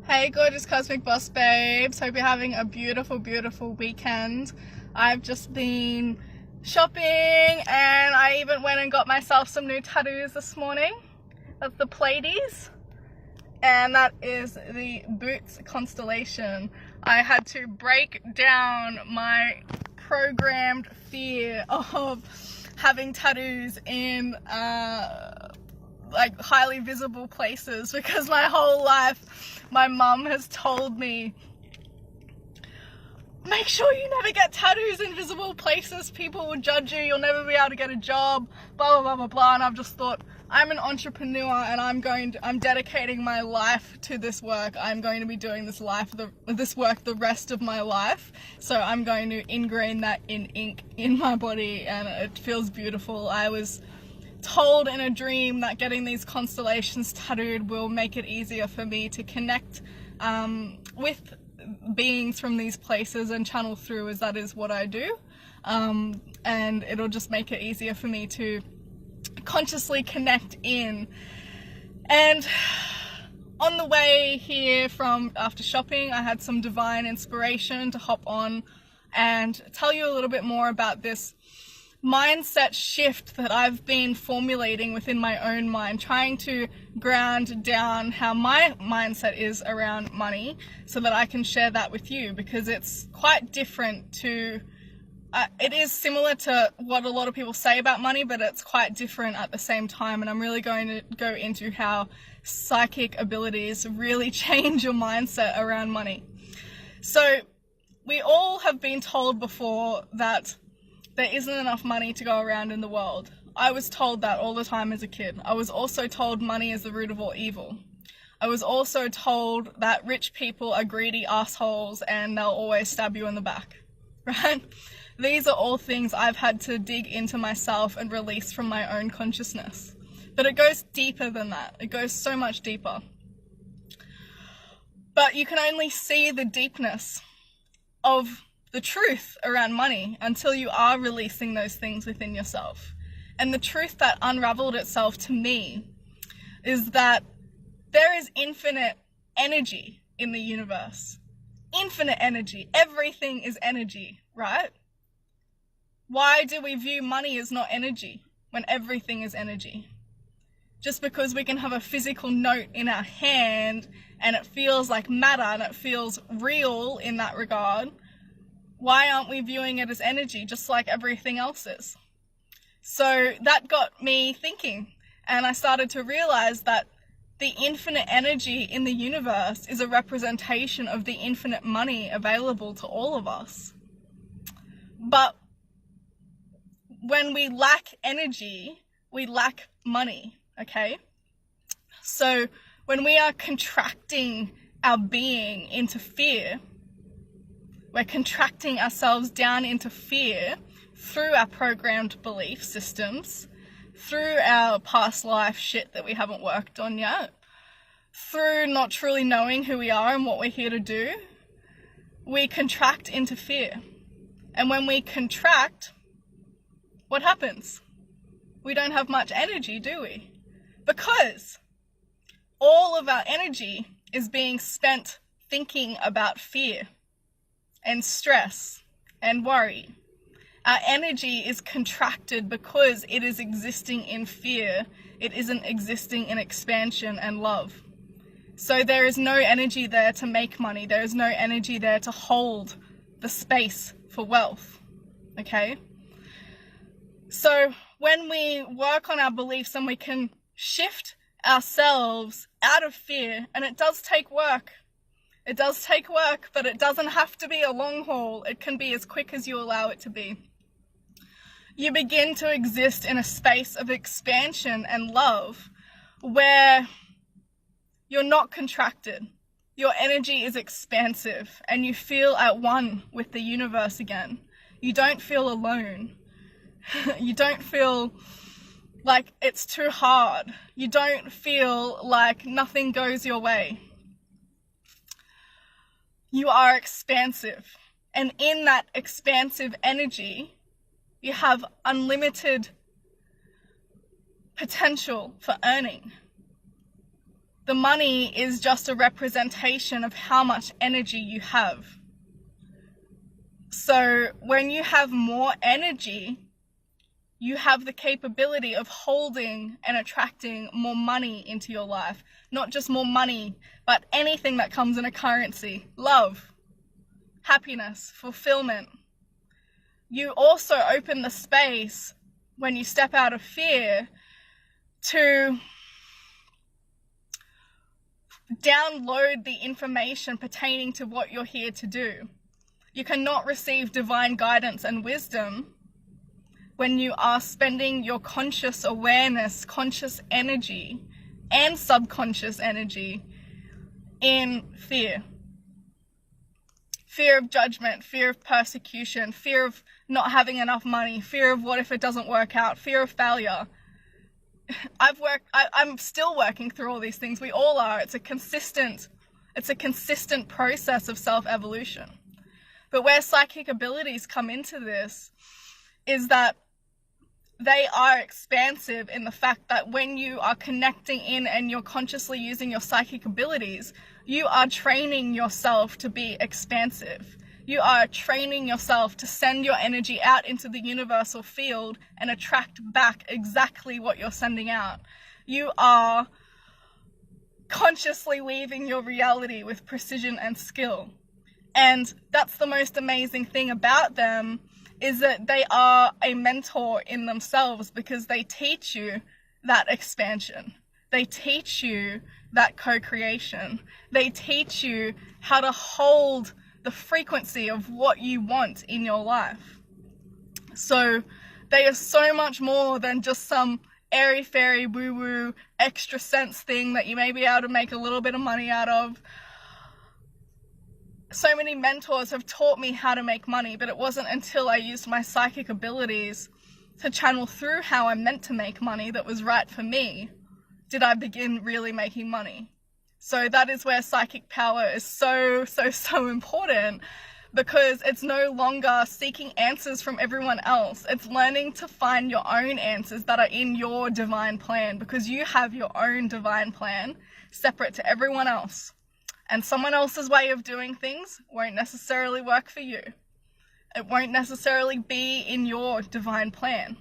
Hey gorgeous cosmic boss babes, hope you're having a beautiful weekend. I've just been shopping and I even went and got myself some new tattoos this morning. That's the Pleiades and that is the Boots constellation. I had to break down my programmed fear of having tattoos in like highly visible places, because my whole life my mum has told me, make sure you never get tattoos in visible places, people will judge you, you'll never be able to get a job, blah blah blah blah blah. And I've just thought, I'm an entrepreneur and I'm dedicating my life to this work. I'm going to be doing this work the rest of my life, so I'm going to ingrain that in ink in my body, and it feels beautiful. I was told in a dream that getting these constellations tattooed will make it easier for me to connect with beings from these places and channel through, as that is what I do, and it'll just make it easier for me to consciously connect in. And on the way here from after shopping, I had some divine inspiration to hop on and tell you a little bit more about this mindset shift that I've been formulating within my own mind, trying to ground down how my mindset is around money so that I can share that with you, because it's quite different to, it is similar to what a lot of people say about money, but it's quite different at the same time. And I'm really going to go into how psychic abilities really change your mindset around money. So we all have been told before that there isn't enough money to go around in the world. I was told that all the time as a kid. I was also told money is the root of all evil. I was also told that rich people are greedy assholes and they'll always stab you in the back, right? These are all things I've had to dig into myself and release from my own consciousness. But it goes deeper than that. It goes so much deeper. But you can only see the deepness of the truth around money until you are releasing those things within yourself. And the truth that unraveled itself to me is that there is infinite energy in the universe. Infinite energy. Everything is energy, right? Why do we view money as not energy when everything is energy? Just because we can have a physical note in our hand and it feels like matter and it feels real in that regard, why aren't we viewing it as energy just like everything else is? So that got me thinking, and I started to realize that the infinite energy in the universe is a representation of the infinite money available to all of us. But when we lack energy, we lack money, okay? So when we are contracting our being into fear, we're contracting ourselves down into fear through our programmed belief systems, through our past life shit that we haven't worked on yet, through not truly knowing who we are and what we're here to do. We contract into fear. And when we contract, what happens? We don't have much energy, do we? Because all of our energy is being spent thinking about fear and stress and worry. Our energy is contracted because it is existing in fear. It isn't existing in expansion and love. So there is no energy there to make money. There is no energy there to hold the space for wealth, okay? So when we work on our beliefs and we can shift ourselves out of fear, and it does take work. It does take work, but it doesn't have to be a long haul. It can be as quick as you allow it to be. You begin to exist in a space of expansion and love where you're not contracted. Your energy is expansive and you feel at one with the universe again. You don't feel alone. You don't feel like it's too hard. You don't feel like nothing goes your way. You are expansive, and in that expansive energy, you have unlimited potential for earning. The money is just a representation of how much energy you have. So when you have more energy, you have the capability of holding and attracting more money into your life. Not just more money, but anything that comes in a currency. Love, happiness, fulfillment. You also open the space when you step out of fear to download the information pertaining to what you're here to do. You cannot receive divine guidance and wisdom when you are spending your conscious awareness, conscious energy, and subconscious energy in fear. Fear of judgment, fear of persecution, fear of not having enough money, fear of what if it doesn't work out, fear of failure. I'm still working through all these things. We all are. It's a consistent process of self-evolution. But where psychic abilities come into this is that they are expansive in the fact that when you are connecting in and you're consciously using your psychic abilities, you are training yourself to be expansive. You are training yourself to send your energy out into the universal field and attract back exactly what you're sending out. You are consciously weaving your reality with precision and skill. And that's the most amazing thing about them, is that they are a mentor in themselves, because they teach you that expansion. They teach you that co-creation. They teach you how to hold the frequency of what you want in your life. So they are so much more than just some airy-fairy woo-woo extra sense thing that you may be able to make a little bit of money out of. So many mentors have taught me how to make money, but it wasn't until I used my psychic abilities to channel through how I'm meant to make money that was right for me, did I begin really making money. So that is where psychic power is so important, because it's no longer seeking answers from everyone else. It's learning to find your own answers that are in your divine plan, because you have your own divine plan separate to everyone else. And someone else's way of doing things won't necessarily work for you. It won't necessarily be in your divine plan.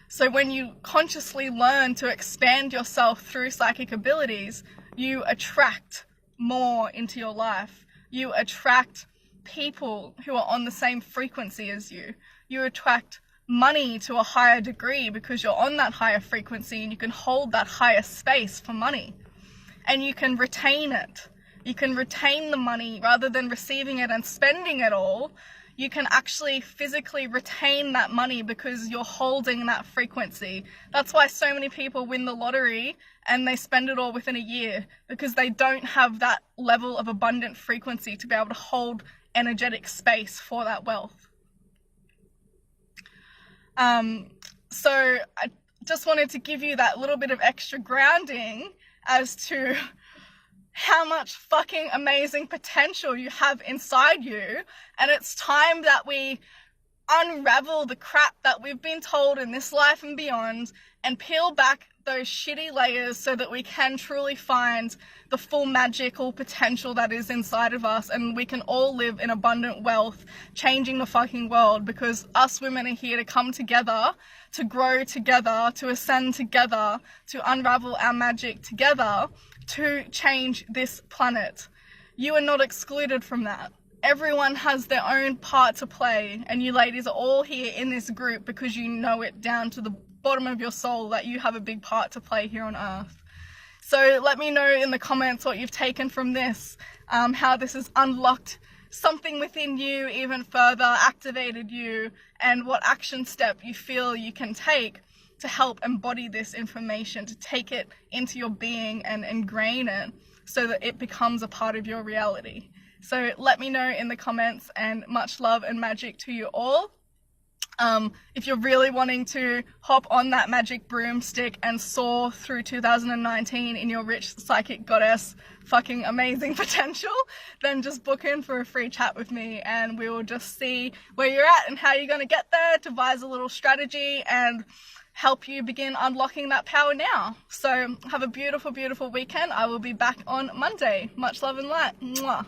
So when you consciously learn to expand yourself through psychic abilities, you attract more into your life. You attract people who are on the same frequency as you. You attract money to a higher degree because you're on that higher frequency, and you can hold that higher space for money. And you can retain it. You can retain the money rather than receiving it and spending it all. You can actually physically retain that money because you're holding that frequency. That's why so many people win the lottery and they spend it all within a year, because they don't have that level of abundant frequency to be able to hold energetic space for that wealth. So I just wanted to give you that little bit of extra grounding as to how much fucking amazing potential you have inside you. And it's time that we unravel the crap that we've been told in this life and beyond, and peel back those shitty layers so that we can truly find the full magical potential that is inside of us, and we can all live in abundant wealth, changing the fucking world, because us women are here to come together, to grow together, to ascend together, to unravel our magic together, to change this planet. You are not excluded from that. Everyone has their own part to play, and you ladies are all here in this group because you know it down to the bottom of your soul that you have a big part to play here on Earth. So let me know in the comments what you've taken from this, how this has unlocked something within you even further, activated you, and what action step you feel you can take to help embody this information, to take it into your being and ingrain it so that it becomes a part of your reality. So let me know in the comments, and much love and magic to you all. If you're really wanting to hop on that magic broomstick and soar through 2019 in your rich psychic goddess fucking amazing potential, then just book in for a free chat with me, and we will just see where you're at and how you're going to get there, devise a little strategy, and help you begin unlocking that power now. So have a beautiful, beautiful weekend. I will be back on Monday. Much love and light. Mwah.